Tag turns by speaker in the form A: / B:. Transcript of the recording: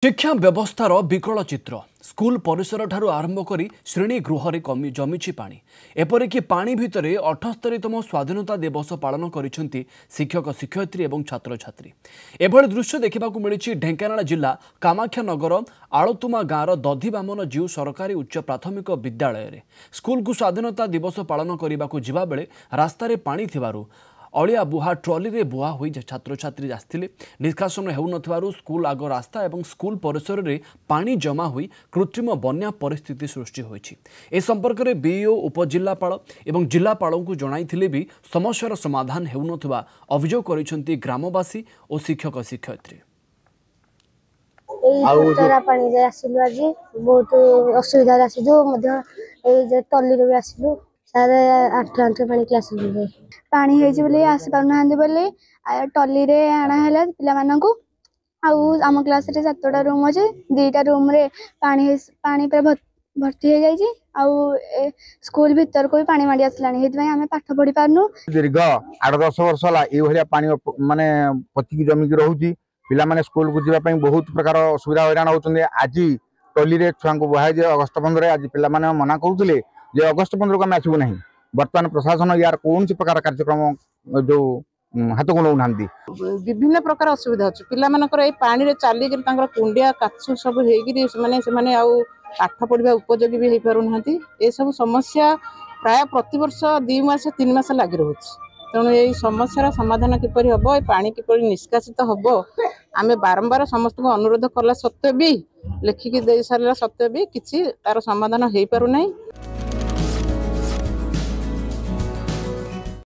A: शिक्षा व्यवस्थार विकल चित्र स्कूल परिसर ठारू आरंभ कर श्रेणी गृह में जमी पानी एपरिक पानी भितर 78तम स्वाधीनता दिवस पालन करिसेंती शिक्षक शिक्षयित्री और छात्र छात्री। एभली दृश्य देखा मिली ढेंकानाल जिला कामाख्यानगर आलतुमा गाँवर दधिबामन जीव सरकारी उच्च प्राथमिक विद्यालय में स्कूल को स्वाधीनता दिवस पालन करने को बेले रास्तार पानी थिबारु अलिया बुहा ट्रॉली रे बुहा हुई छात्र छात्री आसते निष्कासन हो स्कूल आग रास्ता और स्कूल परिसर में पानी जमा हुई कृत्रिम बन्या परिस्थिति सृष्टि होइछि। ए संपर्क में बीईओ उपजिल्लापाल और जिलापाल को जणाइथिले भी समस्यार समाधान हेउनथबा अभियोग करिसेंती ग्रामवासी और शिक्षक शिक्षयित्री।
B: पानी जे आसिलु आज बहुत असुविधा आसिलु टल्ली रे आसिलु सारे 8 घंटे पानी क्लास पानी होइछि आसी पारना बोले टल्ली रे आना है पिला मानकु आम क्लास रे 7टा रूम अच्छे 2टा रूम रे पानी पे भर्ती हो जाइछि स्कूल भीतर को भी पानी माड़ी आसलानी हेतु आमे पाठ पढ़ी पारनु।
C: दीर्घ 8-10 वर्ष होला ए भलिया पानी माने पतिकी जमी की रहउछि पिला माने स्कूल को जिबा पई बहुत प्रकार असुविधा हैरान होउछन्ते। आज टल्ली रे छुआ को बहाय जे अगस्त 15 आज पिला माने मना करउतले जे अगस्त 15 को आसबू ना बर्तमान प्रशासन यार कौन प्रकार कार्यक्रम जो हाथ को नौना
D: विभिन्न प्रकार असुविधा अच्छे पिला पानी चलिक कुंडिया काछु सब पाठ पढ़ा उपयोगी भी हो पारना ये सब समस्या प्राय प्रतिवर्ष 2 मास 3 मास लगी रोचे। तेणु ये समस्यार समाधान किपरि हम पानी किपरि निष्कासित हम आम बारंबार समस्त को अनुरोध कला सत्वे भी लिखिकी दे सारा सत्वे भी किसी तार समाधान हो पारना।